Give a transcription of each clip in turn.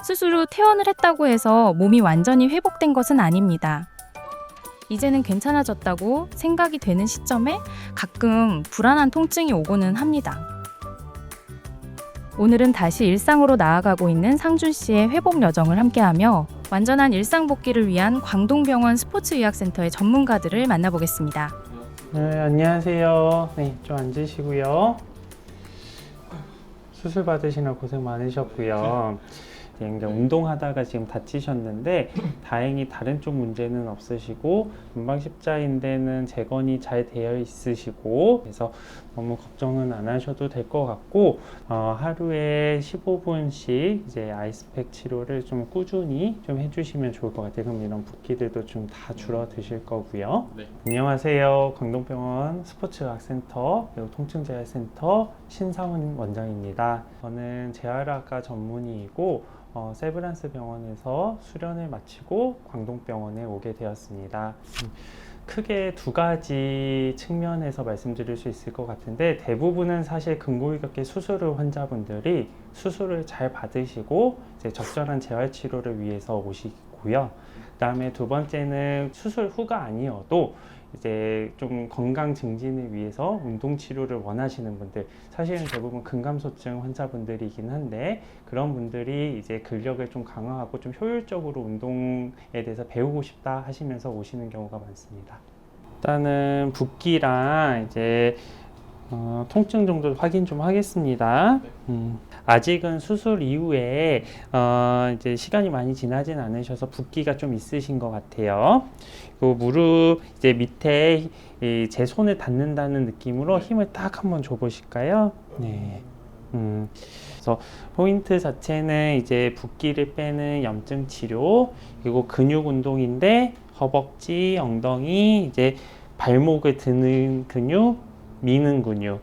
수술 후 퇴원을 했다고 해서 몸이 완전히 회복된 것은 아닙니다. 이제는 괜찮아졌다고 생각이 되는 시점에 가끔 불안한 통증이 오고는 합니다. 오늘은 다시 일상으로 나아가고 있는 상준 씨의 회복 여정을 함께하며 완전한 일상 복귀를 위한 광동병원 스포츠의학센터의 전문가들을 만나보겠습니다. 네, 안녕하세요. 네, 좀 앉으시고요. 수술 받으시느라 고생 많으셨고요. 이제 운동하다가 지금 다치셨는데 다행히 다른 쪽 문제는 없으시고 금방 십자인대는 재건이 잘 되어 있으시고 그래서 너무 걱정은 안 하셔도 될 것 같고 하루에 15분씩 이제 아이스팩 치료를 좀 꾸준히 좀 해주시면 좋을 것 같아요. 그럼 이런 붓기들도 좀 다 줄어드실 거고요. 네. 안녕하세요. 광동병원 스포츠의학센터 그리고 통증재활센터 신상훈 원장입니다. 저는 재활학과 전문의이고 세브란스 병원에서 수련을 마치고 광동병원에 오게 되었습니다. 크게 두 가지 측면에서 말씀드릴 수 있을 것 같은데 대부분은 사실 근골격계 수술 후 환자분들이 수술을 잘 받으시고 이제 적절한 재활 치료를 위해서 오시고요. 그 다음에 두 번째는 수술 후가 아니어도 이제 좀 건강 증진을 위해서 운동 치료를 원하시는 분들, 사실은 대부분 근감소증 환자분들이긴 한데 그런 분들이 이제 근력을 좀 강화하고 좀 효율적으로 운동에 대해서 배우고 싶다 하시면서 오시는 경우가 많습니다. 일단은 붓기랑 이제 통증 정도 확인 좀 하겠습니다. 아직은 수술 이후에 이제 시간이 많이 지나진 않으셔서 붓기가 좀 있으신 것 같아요. 그 무릎 이제 밑에 제 손을 닿는다는 느낌으로 힘을 딱 한번 줘보실까요? 네. 그래서 포인트 자체는 이제 붓기를 빼는 염증 치료 그리고 근육 운동인데 허벅지, 엉덩이, 이제 발목을 드는 근육, 미는 근육,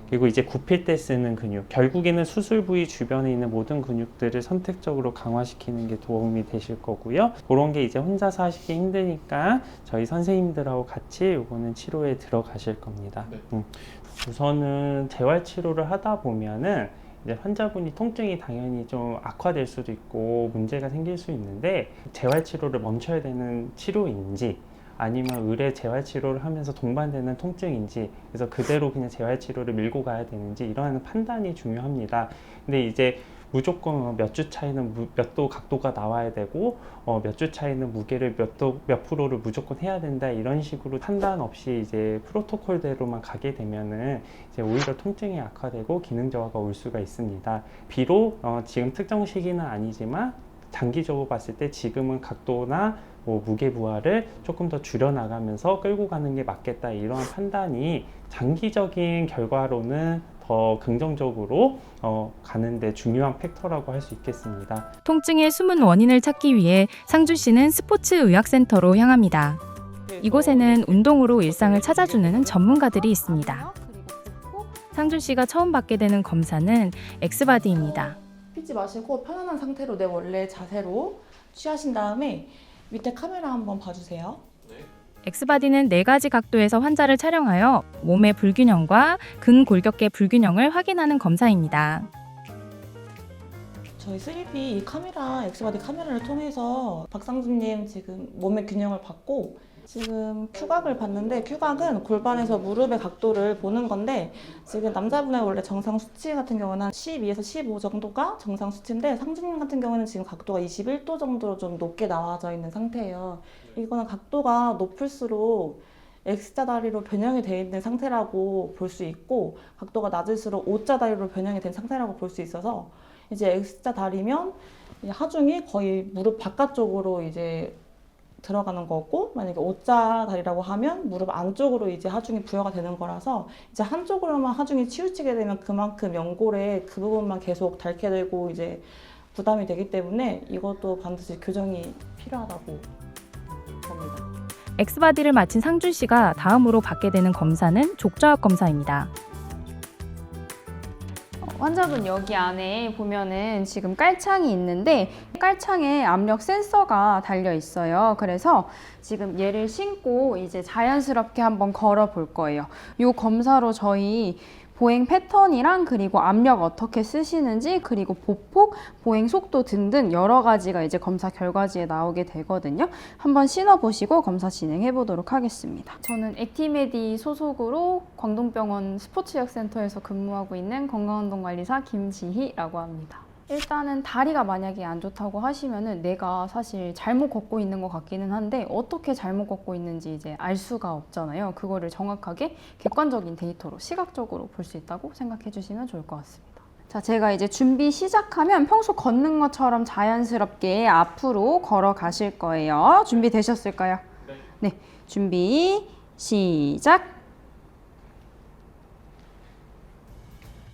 그리고 이제 굽힐 때 쓰는 근육, 결국에는 수술 부위 주변에 있는 모든 근육들을 선택적으로 강화시키는 게 도움이 되실 거고요. 그런 게 이제 혼자서 하시기 힘드니까 저희 선생님들하고 같이 요거는 치료에 들어가실 겁니다. 우선은 재활 치료를 하다 보면은 이제 환자분이 통증이 당연히 좀 악화될 수도 있고 문제가 생길 수 있는데 재활 치료를 멈춰야 되는 치료인지 아니면 의뢰 재활 치료를 하면서 동반되는 통증인지 그래서 그대로 그냥 재활 치료를 밀고 가야 되는지 이러한 판단이 중요합니다. 근데 이제 무조건 몇 주 차이는 몇 도 각도가 나와야 되고 몇 주 차이는 무게를 몇 프로를 무조건 해야 된다 이런 식으로 판단 없이 이제 프로토콜대로만 가게 되면은 이제 오히려 통증이 악화되고 기능 저하가 올 수가 있습니다. 비록 지금 특정 시기는 아니지만 장기적으로 봤을 때 지금은 각도나 무게 부하를 조금 더 줄여 나가면서 끌고 가는 게 맞겠다 이러한 판단이 장기적인 결과로는 더 긍정적으로 가는데 중요한 팩터라고 할 수 있겠습니다. 통증의 숨은 원인을 찾기 위해 상준 씨는 스포츠의학센터로 향합니다. 이곳에는 운동으로 일상을 찾아주는 전문가들이 있습니다. 상준 씨가 처음 받게 되는 검사는 엑스바디입니다. 피지 마시고 편안한 상태로 내 원래 자세로 취하신 다음에 밑에 카메라 한번 봐주세요. 엑스바디는 4가지 각도에서 환자를 촬영하여 몸의 불균형과 근골격계 불균형을 확인하는 검사입니다. 저희 3B 이 카메라, 엑스바디 카메라를 통해서 박상준님 지금 몸의 균형을 받고 지금 큐각을 봤는데 큐각은 골반에서 무릎의 각도를 보는 건데 지금 남자분의 원래 정상 수치 같은 경우는 한 12에서 15 정도가 정상 수치인데 상준님 같은 경우는 지금 각도가 21도 정도로 좀 높게 나와져 있는 상태예요. 이거는 각도가 높을수록 X자 다리로 변형이 되어 있는 상태라고 볼 수 있고 각도가 낮을수록 O자 다리로 변형이 된 상태라고 볼 수 있어서 이제 X자 다리면 하중이 거의 무릎 바깥쪽으로 이제 들어가는 거고 만약에 O자 다리라고 하면 무릎 안쪽으로 이제 하중이 부여가 되는 거라서 이제 한쪽으로만 하중이 치우치게 되면 그만큼 연골에 그 부분만 계속 닳게 되고 이제 부담이 되기 때문에 이것도 반드시 교정이 필요하다고 봅니다. 엑스바디를 마친 상준 씨가 다음으로 받게 되는 검사는 족저압 검사입니다. 환자분 여기 안에 보면은 지금 깔창이 있는데 깔창에 압력 센서가 달려 있어요. 그래서 지금 얘를 신고 이제 자연스럽게 한번 걸어 볼 거예요. 이 검사로 저희 보행 패턴이랑 그리고 압력 어떻게 쓰시는지 그리고 보폭, 보행 속도 등등 여러 가지가 이제 검사 결과지에 나오게 되거든요. 한번 신어보시고 검사 진행해 보도록 하겠습니다. 저는 액티메디 소속으로 광동병원 스포츠의학센터에서 근무하고 있는 건강운동관리사 김지희라고 합니다. 일단은 다리가 만약에 안 좋다고 하시면은 내가 사실 잘못 걷고 있는 것 같기는 한데 어떻게 잘못 걷고 있는지 이제 알 수가 없잖아요. 그거를 정확하게 객관적인 데이터로 시각적으로 볼 수 있다고 생각해 주시면 좋을 것 같습니다. 자, 제가 이제 준비 시작하면 평소 걷는 것처럼 자연스럽게 앞으로 걸어 가실 거예요. 준비되셨을까요? 네. 준비 시작.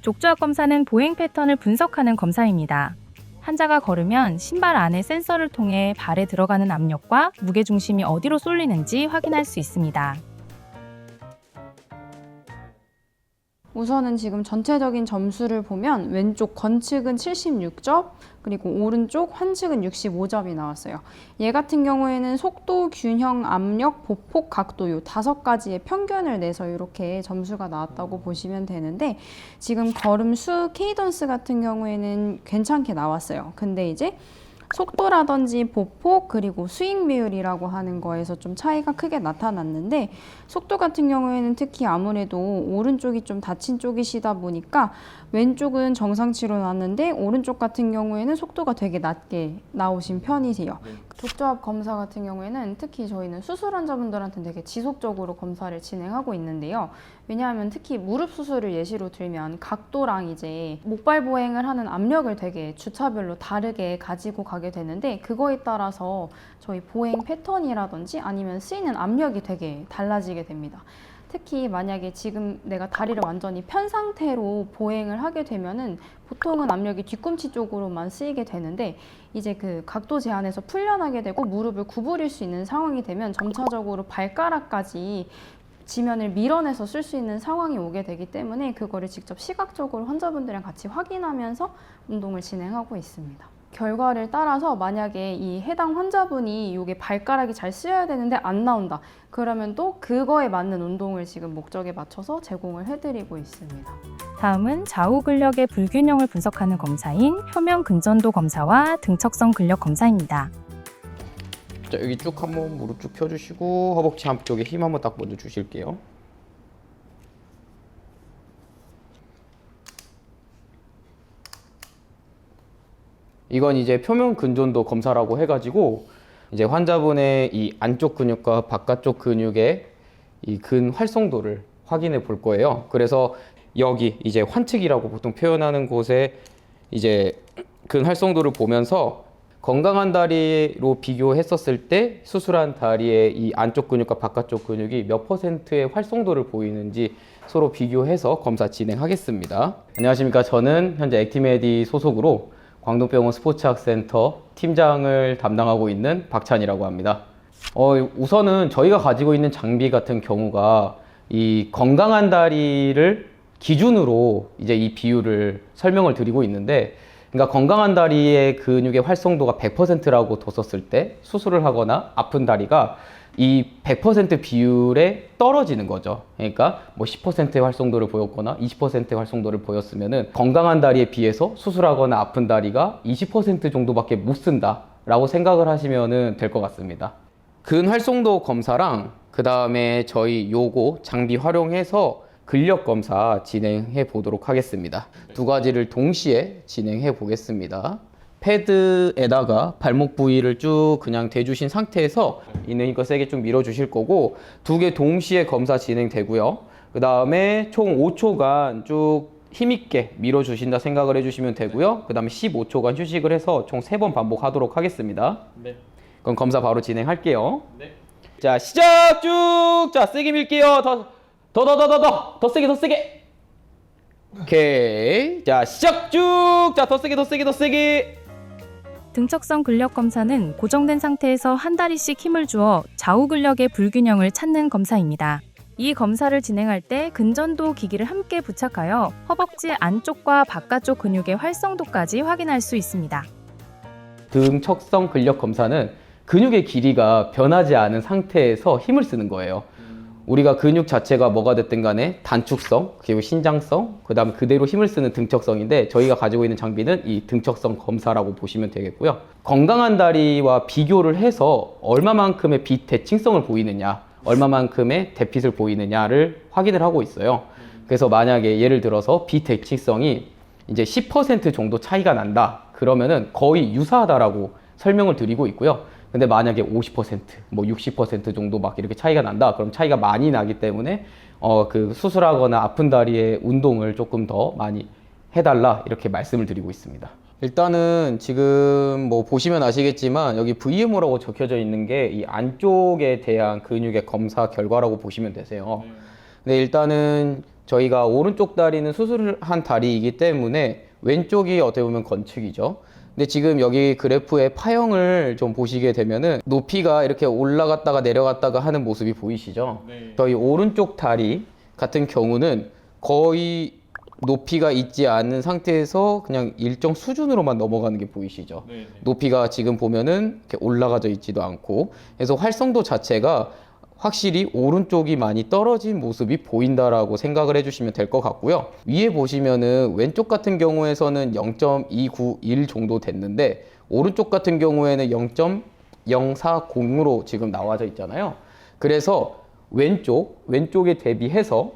족저압 검사는 보행 패턴을 분석하는 검사입니다. 환자가 걸으면 신발 안에 센서를 통해 발에 들어가는 압력과 무게중심이 어디로 쏠리는지 확인할 수 있습니다. 우선은 지금 전체적인 점수를 보면 왼쪽 건측은 76점, 그리고 오른쪽 환측은 65점이 나왔어요. 얘 같은 경우에는 속도, 균형, 압력, 보폭, 각도 요 5가지의 평균을 내서 이렇게 점수가 나왔다고 보시면 되는데 지금 걸음 수, 케이던스 같은 경우에는 괜찮게 나왔어요. 근데 이제 속도라든지 보폭 그리고 스윙 비율이라고 하는 거에서 좀 차이가 크게 나타났는데 속도 같은 경우에는 특히 아무래도 오른쪽이 좀 다친 쪽이시다 보니까 왼쪽은 정상치로 나왔는데 오른쪽 같은 경우에는 속도가 되게 낮게 나오신 편이세요. 족저압 검사 같은 경우에는 특히 저희는 수술 환자분들한테는 되게 지속적으로 검사를 진행하고 있는데요. 왜냐하면 특히 무릎 수술을 예시로 들면 각도랑 이제 목발 보행을 하는 압력을 되게 주차별로 다르게 가지고 가게 되는데 그거에 따라서 저희 보행 패턴이라든지 아니면 쓰이는 압력이 되게 달라지게 됩니다. 특히 만약에 지금 내가 다리를 완전히 편 상태로 보행을 하게 되면은 보통은 압력이 뒤꿈치 쪽으로만 쓰이게 되는데 이제 그 각도 제한에서 풀려나게 되고 무릎을 구부릴 수 있는 상황이 되면 점차적으로 발가락까지 지면을 밀어내서 쓸 수 있는 상황이 오게 되기 때문에 그거를 직접 시각적으로 환자분들이랑 같이 확인하면서 운동을 진행하고 있습니다. 결과를 따라서 만약에 이 해당 환자분이 이게 발가락이 잘 쓰여야 되는데 안 나온다. 그러면 또 그거에 맞는 운동을 지금 목적에 맞춰서 제공을 해드리고 있습니다. 다음은 좌우 근력의 불균형을 분석하는 검사인 표면 근전도 검사와 등척성 근력 검사입니다. 자, 여기 쭉 한번 무릎 쭉 펴주시고 허벅지 한쪽에 힘 한번 딱 먼저 주실게요. 이건 이제 표면 근전도 검사라고 해가지고 이제 환자분의 이 안쪽 근육과 바깥쪽 근육의 이 근 활성도를 확인해 볼 거예요. 그래서 여기 이제 환측이라고 보통 표현하는 곳에 이제 근 활성도를 보면서 건강한 다리로 비교했었을 때 수술한 다리의 이 안쪽 근육과 바깥쪽 근육이 몇 %의 활성도를 보이는지 서로 비교해서 검사 진행하겠습니다. 안녕하십니까. 저는 현재 액티메디 소속으로 광동병원 스포츠학센터 팀장을 담당하고 있는 박찬이라고 합니다. 우선은 저희가 가지고 있는 장비 같은 경우가 이 건강한 다리를 기준으로 이제 이 비율을 설명을 드리고 있는데, 그러니까 건강한 다리의 근육의 활성도가 100%라고 뒀었을 때 수술을 하거나 아픈 다리가 이 100% 비율에 떨어지는 거죠. 그러니까 뭐 10%의 활성도를 보였거나 20%의 활성도를 보였으면은 건강한 다리에 비해서 수술하거나 아픈 다리가 20% 정도밖에 못 쓴다 라고 생각을 하시면 될 것 같습니다. 근 활성도 검사랑 그 다음에 저희 요거 장비 활용해서 근력 검사 진행해 보도록 하겠습니다. 두 가지를 동시에 진행해 보겠습니다. 패드에다가 발목 부위를 쭉 그냥 대주신 상태에서 있는 거 세게 좀 밀어 주실 거고, 두 개 동시에 검사 진행되고요. 그 다음에 총 5초간 쭉 힘있게 밀어 주신다 생각을 해주시면 되고요. 그 다음에 15초간 휴식을 해서 총 3번 반복하도록 하겠습니다. 네. 그럼 검사 바로 진행할게요. 네. 자, 시작! 쭉! 자, 세게 밀게요. 더 세게. 오케이. 자, 시작! 쭉! 자, 더 세게. 등척성 근력 검사는 고정된 상태에서 한 다리씩 힘을 주어 좌우 근력의 불균형을 찾는 검사입니다. 이 검사를 진행할 때 근전도 기기를 함께 부착하여 허벅지 안쪽과 바깥쪽 근육의 활성도까지 확인할 수 있습니다. 등척성 근력 검사는 근육의 길이가 변하지 않은 상태에서 힘을 쓰는 거예요. 우리가 근육 자체가 뭐가 됐든 간에 단축성, 그리고 신장성, 그 다음에 그대로 힘을 쓰는 등척성인데 저희가 가지고 있는 장비는 이 등척성 검사라고 보시면 되겠고요. 건강한 다리와 비교를 해서 얼마만큼의 비대칭성을 보이느냐, 얼마만큼의 대핏을 보이느냐를 확인을 하고 있어요. 그래서 만약에 예를 들어서 비대칭성이 이제 10% 정도 차이가 난다. 그러면은 거의 유사하다라고 설명을 드리고 있고요. 근데 만약에 50%, 뭐 60% 정도 막 이렇게 차이가 난다. 그럼 차이가 많이 나기 때문에 그 수술하거나 아픈 다리의 운동을 조금 더 많이 해달라 이렇게 말씀을 드리고 있습니다. 일단은 지금 뭐 보시면 아시겠지만 여기 VMO라고 적혀져 있는 게 이 안쪽에 대한 근육의 검사 결과라고 보시면 되세요. 근데 일단은 저희가 오른쪽 다리는 수술을 한 다리이기 때문에 왼쪽이 어떻게 보면 건축이죠. 근데 지금 여기 그래프의 파형을 좀 보시게 되면은 높이가 이렇게 올라갔다가 내려갔다가 하는 모습이 보이시죠? 네. 저희 오른쪽 다리 같은 경우는 거의 높이가 있지 않은 상태에서 그냥 일정 수준으로만 넘어가는 게 보이시죠? 네. 높이가 지금 보면은 이렇게 올라가져 있지도 않고, 그래서 활성도 자체가 확실히 오른쪽이 많이 떨어진 모습이 보인다라고 생각을 해주시면 될 것 같고요. 위에 보시면은 왼쪽 같은 경우에서는 0.291 정도 됐는데 오른쪽 같은 경우에는 0.040으로 지금 나와져 있잖아요. 그래서 왼쪽에 대비해서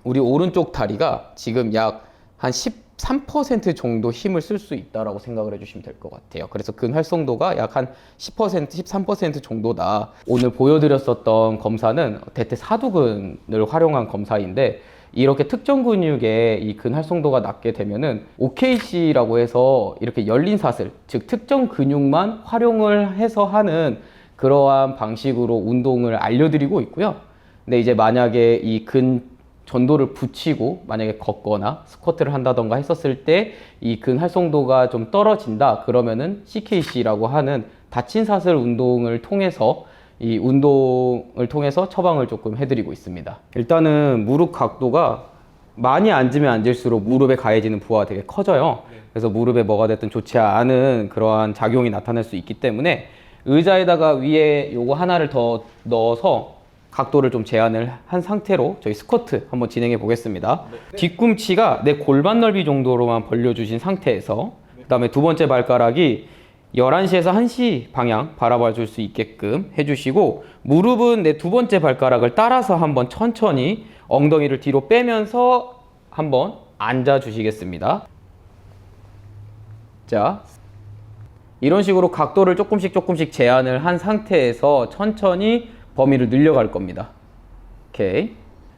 우리 오른쪽 다리가 지금 약 한 13% 정도 힘을 쓸 수 있다라고 생각을 해주시면 될 것 같아요. 그래서 근 활성도가 약 한 10%, 13% 정도다. 오늘 보여드렸었던 검사는 대퇴 사두근을 활용한 검사인데 이렇게 특정 근육의 이 근 활성도가 낮게 되면은 OKC라고 해서 이렇게 열린 사슬, 즉 특정 근육만 활용을 해서 하는 그러한 방식으로 운동을 알려드리고 있고요. 근데 이제 만약에 이 근 전도를 붙이고 만약에 걷거나 스쿼트를 한다던가 했었을 때 이 근 활성도가 좀 떨어진다 그러면은 CKC라고 하는 닫힌 사슬 운동을 통해서 처방을 조금 해드리고 있습니다. 일단은 무릎 각도가 많이 앉으면 앉을수록 무릎에 가해지는 부하가 되게 커져요. 그래서 무릎에 뭐가 됐든 좋지 않은 그러한 작용이 나타날 수 있기 때문에 의자에다가 위에 요거 하나를 더 넣어서 각도를 좀 제한을 한 상태로 저희 스쿼트 한번 진행해 보겠습니다. 뒤꿈치가 내 골반 넓이 정도로만 벌려주신 상태에서 그 다음에 두 번째 발가락이 11시에서 1시 방향 바라봐 줄 수 있게끔 해주시고 무릎은 내 두 번째 발가락을 따라서 한번 천천히 엉덩이를 뒤로 빼면서 한번 앉아 주시겠습니다. 자, 이런 식으로 각도를 조금씩 제한을 한 상태에서 천천히 범위를 늘려갈 겁니다. 오케이.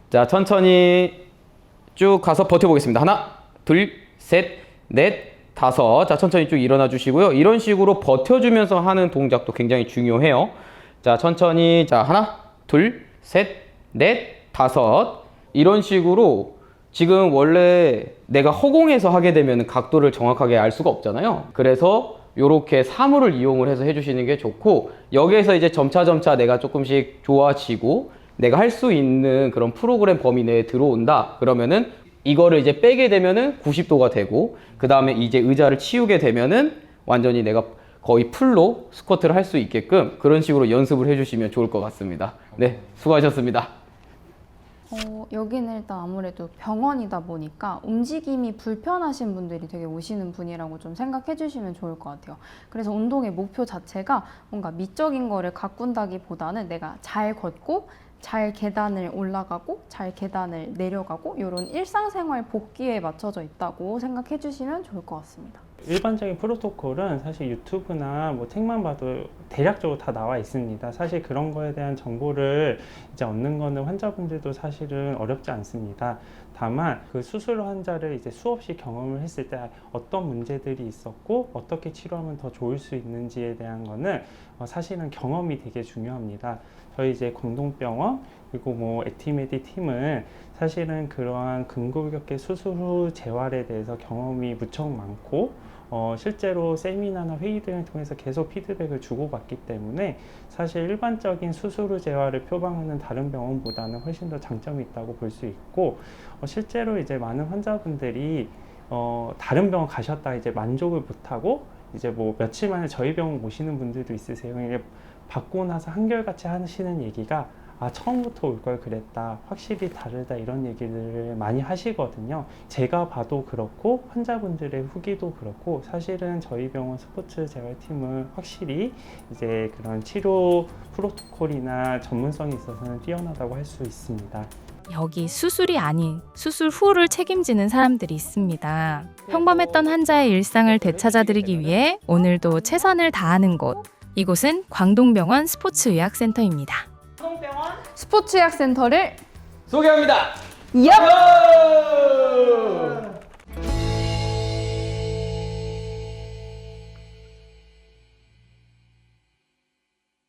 자, 천천히 쭉 가서 버텨보겠습니다. 하나, 둘, 셋, 넷, 다섯. 자, 천천히 쭉 일어나 주시고요. 이런 식으로 버텨주면서 하는 동작도 굉장히 중요해요. 자, 천천히. 자, 하나, 둘, 셋, 넷, 다섯. 이런 식으로 지금 원래 내가 허공에서 하게 되면 각도를 정확하게 알 수가 없잖아요. 그래서 요렇게 사물을 이용을 해서 해주시는 게 좋고 여기에서 이제 점차 내가 조금씩 좋아지고 내가 할 수 있는 그런 프로그램 범위 내에 들어온다 그러면은 이거를 이제 빼게 되면은 90도가 되고 그 다음에 이제 의자를 치우게 되면은 완전히 내가 거의 풀로 스쿼트를 할 수 있게끔 그런 식으로 연습을 해주시면 좋을 것 같습니다. 네, 수고하셨습니다. 여기는 일단 아무래도 병원이다 보니까 움직임이 불편하신 분들이 되게 오시는 분이라고 좀 생각해 주시면 좋을 것 같아요. 그래서 운동의 목표 자체가 뭔가 미적인 거를 가꾼다기보다는 내가 잘 걷고 잘 계단을 올라가고 잘 계단을 내려가고 이런 일상생활 복귀에 맞춰져 있다고 생각해 주시면 좋을 것 같습니다. 일반적인 프로토콜은 사실 유튜브나 뭐 책만 봐도 대략적으로 다 나와 있습니다. 사실 그런 거에 대한 정보를 이제 얻는 거는 환자분들도 사실은 어렵지 않습니다. 다만 그 수술 환자를 이제 수없이 경험을 했을 때 어떤 문제들이 있었고 어떻게 치료하면 더 좋을 수 있는지에 대한 거는 사실은 경험이 되게 중요합니다. 저희 이제 공동병원 그리고 뭐 액티메디 팀은 사실은 그러한 근골격계 수술 후 재활에 대해서 경험이 무척 많고 실제로 세미나나 회의 등을 통해서 계속 피드백을 주고받기 때문에 사실 일반적인 수술 후 재활을 표방하는 다른 병원보다는 훨씬 더 장점이 있다고 볼 수 있고 실제로 이제 많은 환자분들이 다른 병원 가셨다 이제 만족을 못하고 이제 뭐 며칠 만에 저희 병원 오시는 분들도 있으세요. 이게 받고 나서 한결같이 하시는 얘기가 처음부터 올 걸 그랬다, 확실히 다르다, 이런 얘기를 많이 하시거든요. 제가 봐도 그렇고 환자분들의 후기도 그렇고, 사실은 저희 병원 스포츠 재활팀은 확실히 이제 그런 치료 프로토콜이나 전문성이 있어서는 뛰어나다고 할 수 있습니다. 여기 수술이 아닌 수술 후를 책임지는 사람들이 있습니다. 평범했던 환자의 일상을 되찾아드리기 위해 오늘도 최선을 다하는 곳. 이곳은 광동병원 스포츠의학센터입니다. 광동병원 스포츠의학센터를 소개합니다. 얍!